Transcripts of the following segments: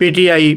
PTI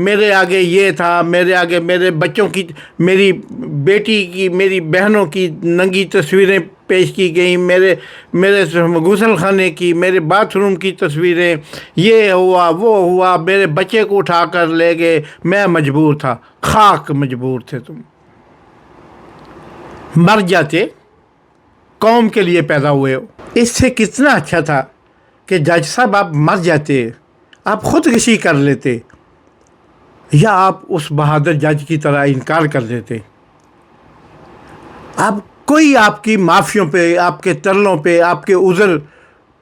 میرے آگے یہ تھا، میرے آگے میرے بچوں کی، میری بیٹی کی، میری بہنوں کی ننگی تصویریں پیش کی گئیں، میرے غسل خانے کی، میرے باتھ روم کی تصویریں، یہ ہوا وہ ہوا، میرے بچے کو اٹھا کر لے گئے، میں مجبور تھا، خاک مجبور تھے تم۔ مر جاتے، قوم کے لیے پیدا ہوئے ہو۔ اس سے کتنا اچھا تھا کہ جج صاحب آپ مر جاتے، آپ خودکشی کر لیتے، یا آپ اس بہادر جج کی طرح انکار کر دیتے۔ آپ کوئی آپ کی معافیوں پہ، آپ کے ترلوں پہ، آپ کے عذر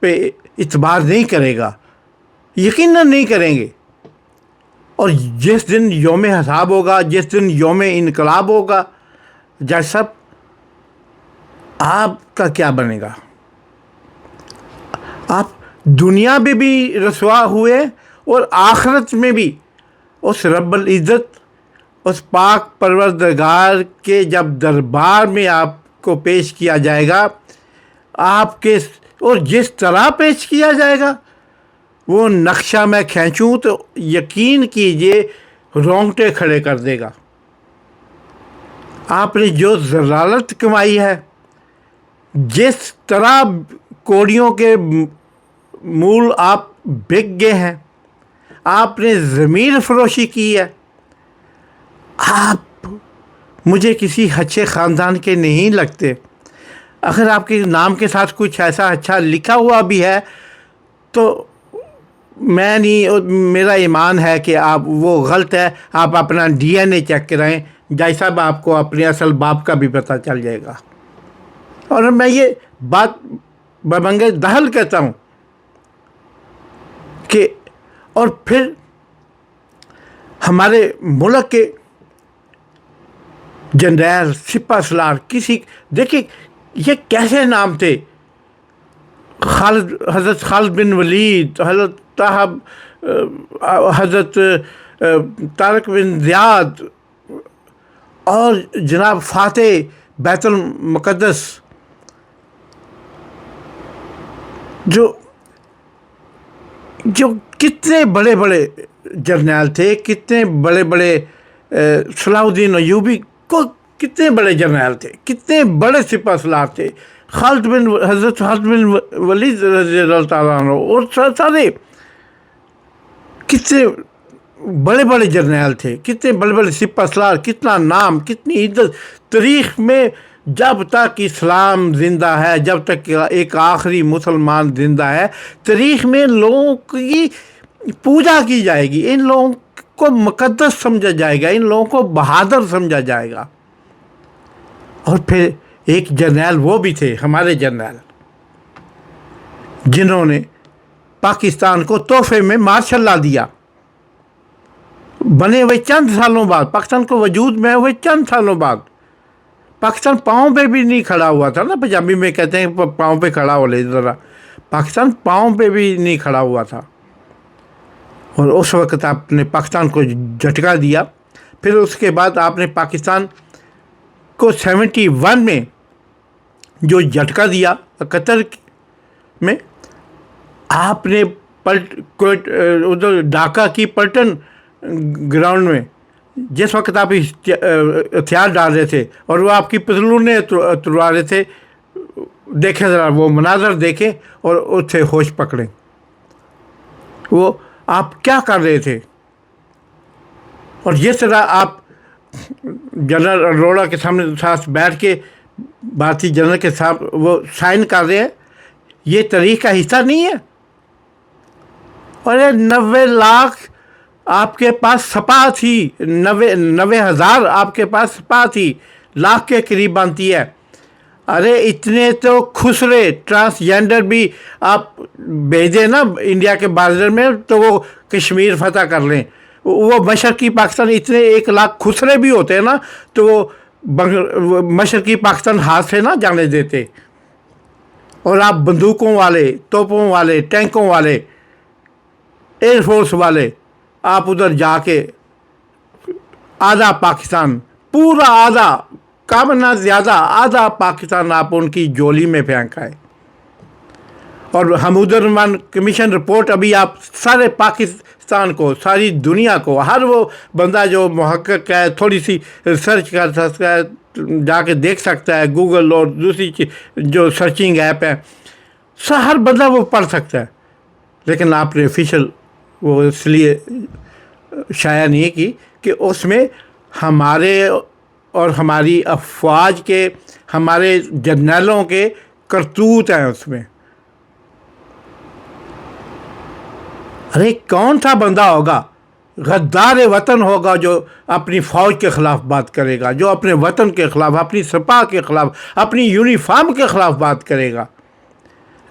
پہ اعتبار نہیں کرے گا، یقیناً نہیں کریں گے۔ اور جس دن یوم حساب ہوگا، جس دن یوم انقلاب ہوگا، جج صاحب آپ کا کیا بنے گا؟ آپ دنیا میں بھی رسوا ہوئے اور آخرت میں بھی اس رب العزت، اس پاک پروردگار کے جب دربار میں آپ کو پیش کیا جائے گا، آپ کے، اور جس طرح پیش کیا جائے گا وہ نقشہ میں کھینچوں تو یقین کیجئے رونگٹے کھڑے کر دے گا۔ آپ نے جو ضلالت کمائی ہے، جس طرح کوڑیوں کے مول آپ بک گئے ہیں، آپ نے ضمیر فروشی کی ہے۔ آپ مجھے کسی اچھے خاندان کے نہیں لگتے۔ اگر آپ کے نام کے ساتھ کچھ ایسا اچھا لکھا ہوا بھی ہے تو میں نہیں، میرا ایمان ہے کہ آپ وہ غلط ہے۔ آپ اپنا ڈی این اے چیک کرائیں، جج صاحب آپ کو اپنے اصل باپ کا بھی پتہ چل جائے گا۔ اور میں یہ بات ببنگ دہل کہتا ہوں کہ، اور پھر ہمارے ملک کے جنرل، سپہ سالار، کسی، دیکھیں یہ کیسے نام تھے، حضرت خالد بن ولید، حضرت طارق بن زیاد، اور جناب فاتح بیت المقدس، جو کتنے بڑے بڑے جرنیل تھے، کتنے بڑے بڑے، صلاح الدین ایوبی کو کتنے بڑے جرنیل تھے، کتنے بڑے سپہ سالار تھے، حضرت خالد بن ولید رضی اللہ تعالیٰ عنہ، اور سارے کتنے بڑے بڑے جرنیل تھے، کتنے بڑے بڑے سپہ سالار، کتنا نام، کتنی عزت۔ تاریخ میں جب تک اسلام زندہ ہے، جب تک ایک آخری مسلمان زندہ ہے، تاریخ میں لوگوں کی پوجا کی جائے گی، ان لوگوں کو مقدس سمجھا جائے گا، ان لوگوں کو بہادر سمجھا جائے گا۔ اور پھر ایک جرنیل وہ بھی تھے، ہمارے جرنیل، جنہوں نے پاکستان کو تحفے میں مارشل لا دیا، بنے ہوئے چند سالوں بعد، پاکستان کو وجود میں ہوئے چند سالوں بعد۔ پاکستان پاؤں پہ بھی نہیں کھڑا ہوا تھا نا، پنجابی میں کہتے ہیں پاؤں پہ کھڑا ہو لے ذرا، پاکستان پاؤں پہ بھی نہیں کھڑا ہوا تھا۔ اور اس وقت آپ نے پاکستان کو جھٹکا دیا۔ پھر اس کے بعد آپ نے پاکستان کو 71 میں جو جھٹکا دیا قطر میں، آپ نے ادھر ڈھاکہ کی پلٹن گراؤنڈ میں جس وقت آپ ہتھیار ڈال رہے تھے اور وہ آپ کی پتلونیں تلوا رہے تھے، دیکھیں ذرا وہ مناظر دیکھیں اور اس سے ہوش پکڑیں، وہ آپ کیا کر رہے تھے۔ اور جس طرح آپ جنرل اروڑا کے ساتھ بیٹھ کے بھارتی جنرل کے ساتھ وہ سائن کر رہے ہیں، یہ تاریخ کا حصہ نہیں ہے؟ اور 90 لاکھ آپ کے پاس سپا تھی، 90,000 آپ کے پاس سپا تھی، لاکھ کے قریب بنتی ہے۔ ارے اتنے تو خسرے ٹرانسجینڈر بھی آپ بھیجیں نا انڈیا کے بارڈر میں تو وہ کشمیر فتح کر لیں۔ وہ مشرقی پاکستان اتنے 1 لاکھ خسرے بھی ہوتے ہیں نا تو وہ مشرقی پاکستان ہاتھ سے نہ جانے دیتے۔ اور آپ بندوقوں والے، توپوں والے، ٹینکوں والے، ایئر فورس والے، آپ ادھر جا کے آدھا پاکستان، پورا آدھا، کم نہ زیادہ آدھا پاکستان آپ ان کی جولی میں پھینک آئے۔ اور حمود الرحمن کمیشن رپورٹ ابھی آپ سارے پاکستان کو, ساری دنیا کو, ہر وہ بندہ جو محقق ہے, تھوڑی سی ریسرچ کر سکتا ہے, جا کے دیکھ سکتا ہے, گوگل اور دوسری جو سرچنگ ایپ ہے, ہر بندہ وہ پڑھ سکتا ہے. لیکن آپ نے آفیشیل وہ اس لیے شائع نہیں کی کہ اس میں ہمارے اور ہماری افواج کے, ہمارے جرنیلوں کے کرتوت ہیں اس میں. ارے کون سا بندہ ہوگا, غدار وطن ہوگا جو اپنی فوج کے خلاف بات کرے گا, جو اپنے وطن کے خلاف, اپنی سپاہ کے خلاف, اپنی یونیفارم کے خلاف بات کرے گا.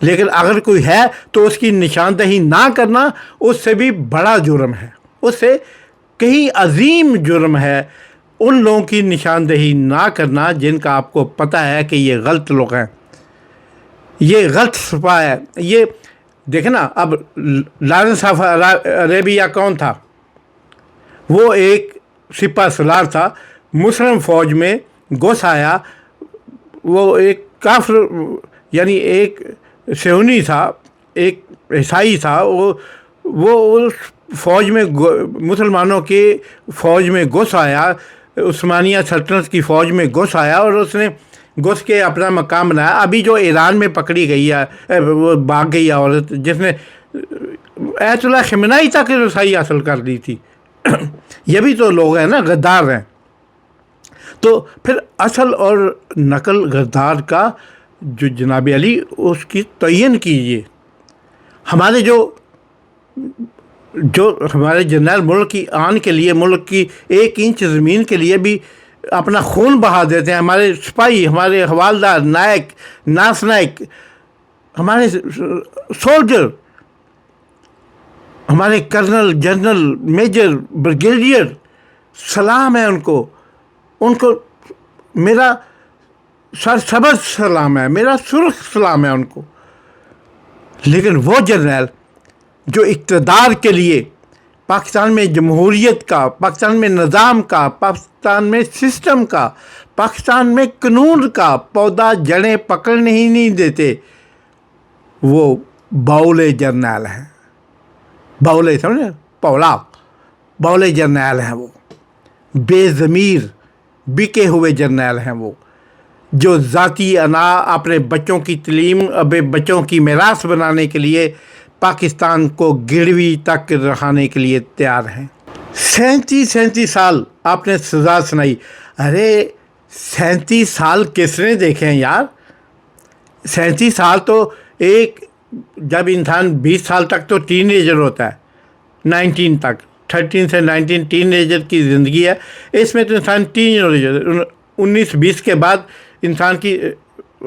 لیکن اگر کوئی ہے تو اس کی نشاندہی نہ کرنا اس سے بھی بڑا جرم ہے, اس سے کہیں عظیم جرم ہے ان لوگوں کی نشاندہی نہ کرنا جن کا آپ کو پتہ ہے کہ یہ غلط لوگ ہیں, یہ غلط سپاہ ہے. یہ دیکھیں نا, اب لارنس آف عرابیہ کون تھا؟ وہ ایک سپہ سالار تھا, مسلم فوج میں گھس آیا. وہ ایک کافر یعنی ایک صہیونی تھا, ایک عیسائی تھا. وہ اس فوج میں, مسلمانوں کی فوج میں گھس آیا, عثمانیہ سلطنت کی فوج میں گھس آیا, اور اس نے گھس کے اپنا مقام بنایا. ابھی جو ایران میں پکڑی گئی ہے, وہ بھاگ گئی عورت جس نے ایت اللہ خمینائی تک رسائی حاصل کر لی تھی. یہ بھی تو لوگ ہیں نا, غدار ہیں. تو پھر اصل اور نقل غدار کا جو جناب علی اس کی تعین کیجیے. ہمارے جو ہمارے جرنیل ملک کی آن کے لیے, ملک کی 1 انچ زمین کے لیے بھی اپنا خون بہا دیتے ہیں. ہمارے سپاہی, ہمارے حوالدار, نائک, ناس نائک, ہمارے سولجر, ہمارے کرنل, جنرل, میجر, بریگیڈیئر, سلام ہے ان کو میرا سرسبز سلام ہے, میرا سرخ سلام ہے ان کو. لیکن وہ جرنیل جو اقتدار کے لیے پاکستان میں جمہوریت کا, پاکستان میں نظام کا, پاکستان میں سسٹم کا, پاکستان میں قانون کا پودا جڑیں پکڑنے ہی نہیں دیتے, وہ باولے جرنیل ہیں. باولے سمجھے, پولا باولے جرنیل ہیں. وہ بے ضمیر بکے ہوئے جرنیل ہیں, وہ جو ذاتی انا, اپنے بچوں کی تعلیم, اپنے بچوں کی میراث بنانے کے لیے پاکستان کو گروی تک رکھانے کے لیے تیار ہیں. 37 سال آپ نے سزا سنائی. ارے 37 سال کس نے دیکھے ہیں یار؟ 37 سال تو ایک, جب انسان 20 سال تک تو ٹین ایجر ہوتا ہے, 19 تک, 13 سے 19 ٹین ایجر کی زندگی ہے. اس میں تو انسان ٹین ایجر 19-20 کے بعد انسان کی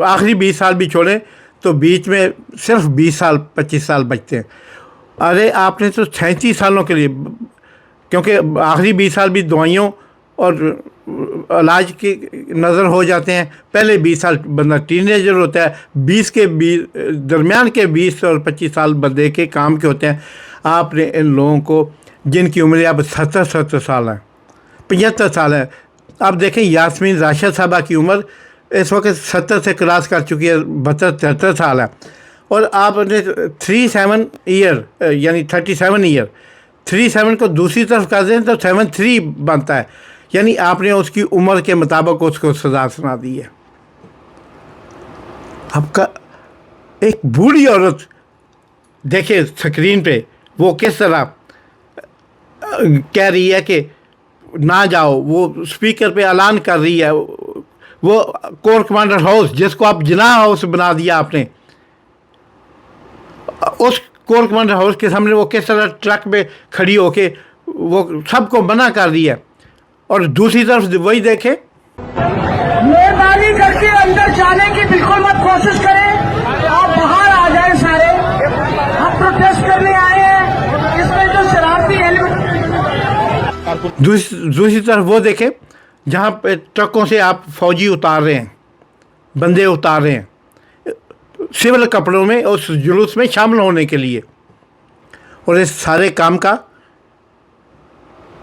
آخری 20 سال بھی چھوڑیں تو بیچ میں صرف 20 سال 25 سال بچتے ہیں. ارے آپ نے تو 37 سالوں کے لیے, کیونکہ آخری 20 سال بھی دوائیوں اور علاج کی نظر ہو جاتے ہیں. پہلے 20 سال بندہ ٹین ایجر ہوتا ہے, 20 کے درمیان کے 20 اور 25 سال بندے کے کام کے ہوتے ہیں. آپ نے ان لوگوں کو جن کی عمریں اب 70 سال ہیں, 75 سال ہے. آپ دیکھیں یاسمین راشد صاحبہ کی عمر اس وقت 70 سے کراس کر چکی ہے, 72-73 سال ہے. اور آپ نے 37 ایئر یعنی 37 ایئر, 37 کو دوسری طرف کر دیں تو 73 بنتا ہے. یعنی آپ نے اس کی عمر کے مطابق اس کو سزا سنا دی ہے. آپ کا ایک بوڑھی عورت دیکھیں اسکرین پہ وہ کس طرح کہہ رہی ہے کہ نہ جاؤ, وہ اسپیکر پہ اعلان کر رہی ہے. وہ کور کمانڈر ہاؤس جس کو آپ جناح ہاؤس بنا دیا آپ نے, اس کور کمانڈر ہاؤس کے سامنے وہ کس طرح ٹرک پہ کھڑی ہو کے وہ سب کو منع کر دیا. اور دوسری طرف وہی دیکھیں, مہربانی کر کے اندر جانے کی بالکل مت کوشش کریں, آپ باہر آ جائیں سارے. ہم پروٹیسٹ کرنے آئے ہیں, اس میں جو شرارتی دوسری طرف وہ دیکھیں جہاں پہ ٹرکوں سے آپ فوجی اتار رہے ہیں, بندے اتار رہے ہیں سول کپڑوں میں اس جلوس میں شامل ہونے کے لیے. اور اس سارے کام کا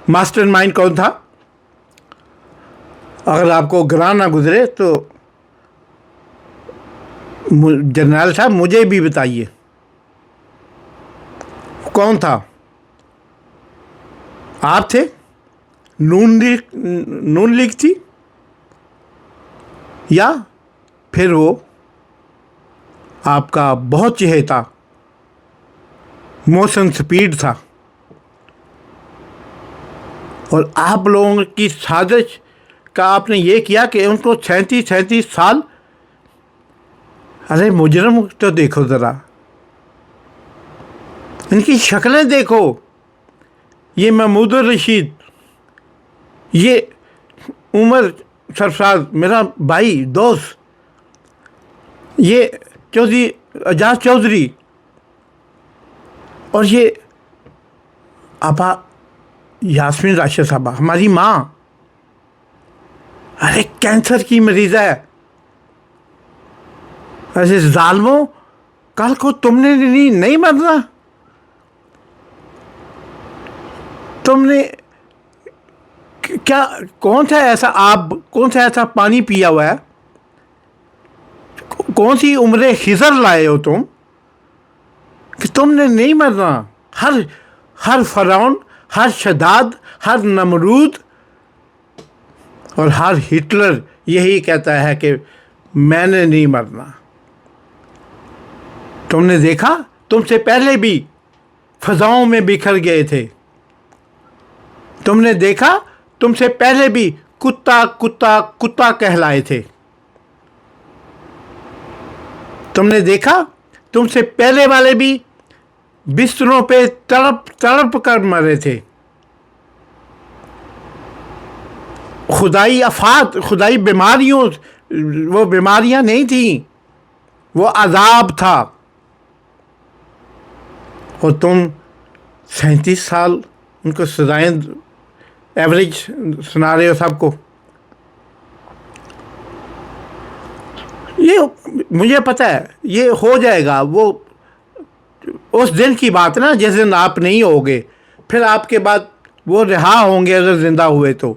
ماسٹر مائنڈ کون تھا؟ اگر آپ کو گراں نہ گزرے تو جنرل صاحب مجھے بھی بتائیے کون تھا. آپ تھے، نون لیگ تھی، یا پھر وہ آپ کا بہت چہیتا محسن سپیڈ تھا؟ اور آپ لوگوں کی سازش کا آپ نے یہ کیا کہ ان کو 37 سال، ارے مجرم تو دیکھو ذرا، ان کی شکلیں دیکھو، یہ محمود الرشید، یہ عمر سرفراز میرا بھائی دوست، یہ چودھری اعجاز چودھری، اور یہ آپا یاسمین راشد صاحبہ ہماری ماں، ارے کینسر کی مریض ہے۔ ایسے ظالموں، کل کو تم نے نہیں مرنا، تم نے کیا کون سا ایسا پانی پیا ہوا ہے، کون سی عمر خضر لائے ہو تم کہ تم نے نہیں مرنا؟ ہر فرعون، ہر شداد، ہر نمرود اور ہر ہٹلر یہی کہتا ہے کہ میں نے نہیں مرنا۔ تم نے دیکھا، تم سے پہلے بھی فضاؤں میں بکھر گئے تھے، تم نے دیکھا تم سے پہلے بھی کتا کتا کتا کہلائے تھے، تم نے دیکھا تم سے پہلے والے بھی بستروں پہ تڑپ کر مرے تھے۔ خدائی آفات، خدائی بیماریوں، وہ بیماریاں نہیں تھیں، وہ عذاب تھا، اور تم 37 سال ان کو سزائیں ایوریج سنا رہے ہو سب کو۔ یہ مجھے پتہ ہے یہ ہو جائے گا، وہ اس دن کی بات نا جس دن آپ نہیں ہوگے، پھر آپ کے بعد وہ رہا ہوں گے اگر زندہ ہوئے تو،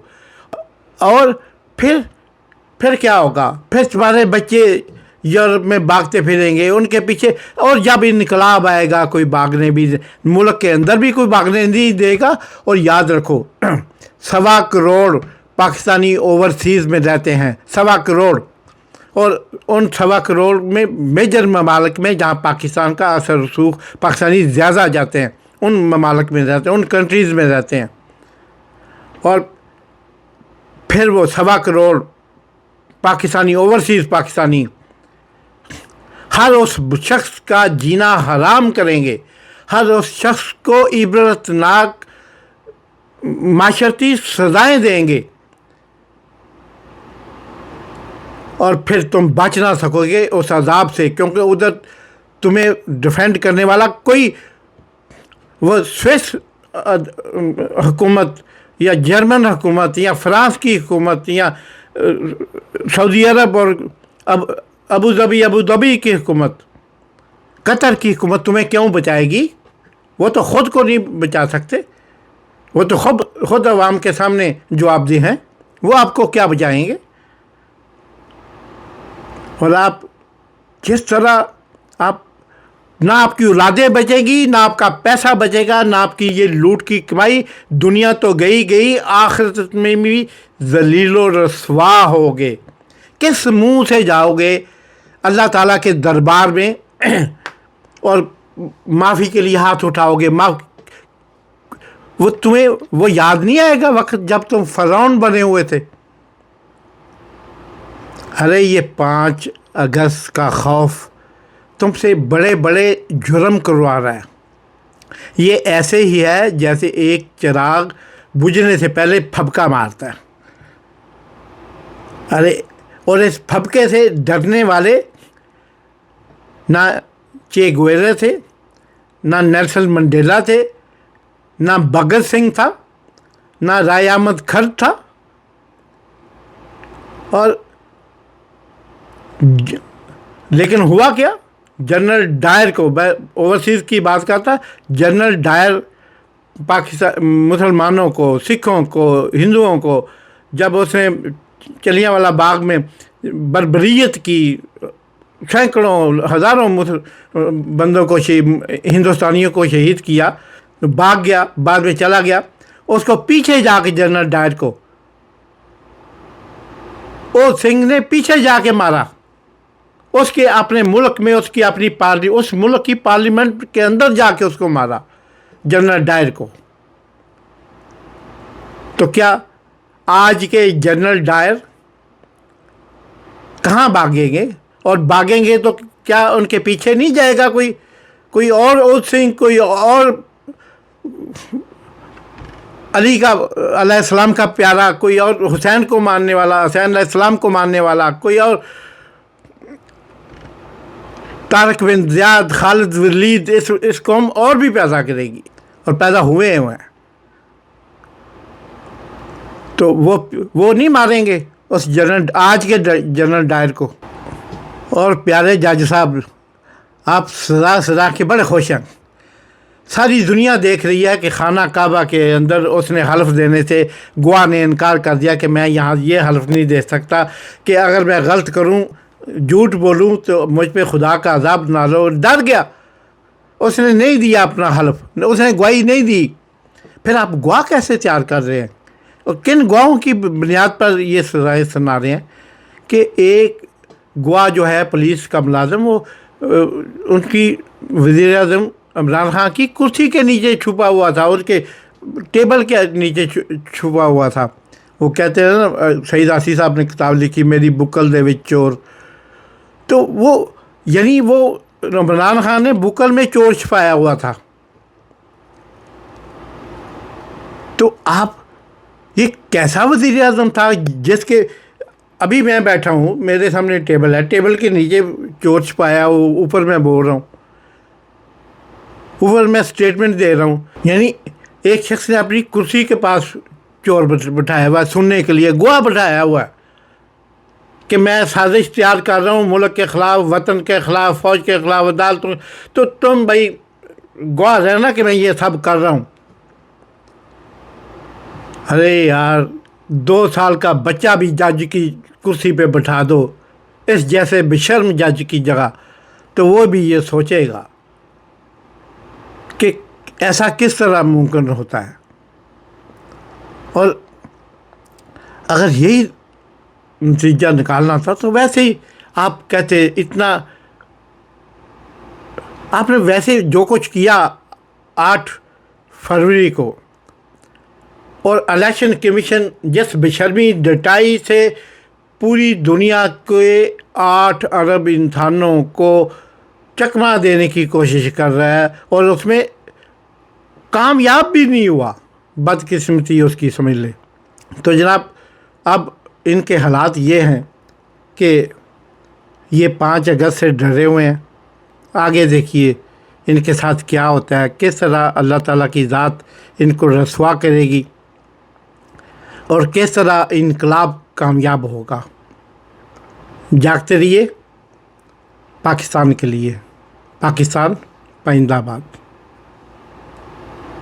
اور پھر کیا ہوگا؟ پھر تمہارے بچے یورپ میں بھاگتے پھریں گے ان کے پیچھے، اور جب انقلاب آئے گا کوئی بھاگنے بھی، ملک کے اندر بھی کوئی بھاگنے نہیں دے گا۔ اور یاد رکھو 1.25 کروڑ پاکستانی اوورسیز میں رہتے ہیں، 1.25 کروڑ، اور ان 1.25 کروڑ میں میجر ممالک میں جہاں پاکستان کا اثر رسوخ پاکستانی زیادہ جاتے ہیں، ان ممالک میں رہتے ہیں، ان کنٹریز میں رہتے ہیں، اور پھر وہ 1.25 کروڑ پاکستانی اوورسیز پاکستانی ہر اس شخص کا جینا حرام کریں گے، ہر اس شخص کو عبرتناک معاشرتی سزائیں دیں گے، اور پھر تم بچ نہ سکو گے اس عذاب سے، کیونکہ ادھر تمہیں ڈیفینڈ کرنے والا کوئی، وہ سوئس حکومت یا جرمن حکومت یا فرانس کی حکومت یا سعودی عرب اور ابو ظبی کی حکومت، قطر کی حکومت تمہیں کیوں بچائے گی؟ وہ تو خود کو نہیں بچا سکتے، وہ تو خود عوام کے سامنے جواب دہ ہیں، وہ آپ کو کیا بچائیں گے؟ اور آپ جس طرح نہ آپ کی اولادیں بچے گی، نہ آپ کا پیسہ بچے گا، نہ آپ کی یہ لوٹ کی کمائی، دنیا تو گئی، آخرت میں بھی ذلیل و رسوا ہوگے۔ کس منہ سے جاؤ گے اللہ تعالیٰ کے دربار میں اور معافی کے لیے ہاتھ اٹھاؤ گے؟ وہ تمہیں وہ یاد نہیں آئے گا وقت جب تم فرعون بنے ہوئے تھے؟ ارے یہ 5 اگست کا خوف تم سے بڑے بڑے جرم کروا رہا ہے۔ یہ ایسے ہی ہے جیسے ایک چراغ بجھنے سے پہلے پھبکا مارتا ہے۔ ارے اور اس پھبکے سے ڈرنے والے نہ چے گویرا تھے، نہ نیلسن منڈیلا تھے، نہ بھگت سنگھ تھا، نہ رائے احمد کھر تھا، اور لیکن ہوا کیا؟ جنرل ڈائر کو، اوورسیز کی بات کرتا، جنرل ڈائر پاکستان مسلمانوں کو، سکھوں کو، ہندوؤں کو، جب اس نے چلیاں والا باغ میں بربریت کی، سینکڑوں ہزاروں بندوں کو ہندوستانیوں کو شہید کیا، بھاگ گیا، بعد میں چلا گیا، اس کو پیچھے جا کے جنرل ڈائر کو او سنگھ نے پیچھے جا کے مارا، اس کے اپنے ملک میں، اس کی اپنی اس ملک کی پارلیمنٹ کے اندر جا کے اس کو مارا، جنرل ڈائر کو۔ تو کیا آج کے جنرل ڈائر کہاں بھاگیں گے؟ اور بھاگیں گے تو کیا ان کے پیچھے نہیں جائے گا کوئی اور اوت سنگھ، کوئی اور علی کا علیہ السلام کا پیارا، کوئی اور حسین کو ماننے والا، حسین علیہ السلام کو ماننے والا، کوئی اور طارق بن زیاد، خالد ولید، اس قوم اور بھی پیدا کرے گی اور پیدا ہوئے ہیں۔ تو وہ نہیں ماریں گے اس آج کے جنرل ڈائر کو۔ اور پیارے جج صاحب، آپ سزا کے بڑے خوش ہیں۔ ساری دنیا دیکھ رہی ہے کہ خانہ کعبہ کے اندر اس نے حلف دینے سے، گواہ نے انکار کر دیا کہ میں یہاں یہ حلف نہیں دے سکتا کہ اگر میں غلط کروں، جھوٹ بولوں تو مجھ پہ خدا کا عذاب نازل ہو۔ ڈر گیا، اس نے نہیں دیا اپنا حلف، اس نے گواہی نہیں دی۔ پھر آپ گواہ کیسے تیار کر رہے ہیں؟ اور کن گواہوں کی بنیاد پر یہ سزائیں سنا رہے ہیں کہ ایک گواہ جو ہے پولیس کا ملازم، وہ ان کی وزیر اعظم عمران خان کی کرسی کے نیچے چھپا ہوا تھا، ان کے ٹیبل کے نیچے چھپا ہوا تھا۔ وہ کہتے ہیں نا، شہید آسی صاحب نے کتاب لکھی میری بکل دے وچ چور، تو وہ یعنی وہ عمران خان نے بکل میں چور چھپایا ہوا تھا۔ تو آپ یہ کیسا وزیر اعظم تھا جس کے ابھی میں بیٹھا ہوں، میرے سامنے ٹیبل ہے، ٹیبل کے نیچے چور چھپایا، اوپر میں بول رہا ہوں، اوپر میں سٹیٹمنٹ دے رہا ہوں۔ یعنی ایک شخص نے اپنی کرسی کے پاس چور بٹھایا ہوا ہے، سننے کے لیے گواہ بٹھایا ہوا ہے کہ میں سازش تیار کر رہا ہوں ملک کے خلاف، وطن کے خلاف، فوج کے خلاف، عدالتوں، تو تم بھائی گواہ رہنا کہ میں یہ سب کر رہا ہوں۔ ارے یار، 2 سال کا بچہ بھی جج کی کرسی پہ بٹھا دو اس جیسے بشرم جج کی جگہ، تو وہ بھی یہ سوچے گا کہ ایسا کس طرح ممکن ہوتا ہے۔ اور اگر یہی نتیجہ نکالنا تھا تو ویسے ہی آپ کہتے، اتنا آپ نے ویسے جو کچھ کیا 8 فروری کو، اور الیکشن کمیشن جس بشرمی ڈٹائی سے پوری دنیا کے 8 ارب انسانوں کو چکما دینے کی کوشش کر رہا ہے اور اس میں کامیاب بھی نہیں ہوا، بدقسمتی اس کی سمجھ لے۔ تو جناب اب ان کے حالات یہ ہیں کہ یہ 5 اگست سے ڈرے ہوئے ہیں۔ آگے دیکھیے ان کے ساتھ کیا ہوتا ہے، کس طرح اللہ تعالیٰ کی ذات ان کو رسوا کرے گی اور کس طرح انقلاب کامیاب ہوگا۔ جاگتے رہیے پاکستان کے لیے۔ پاکستان پائندہ باد۔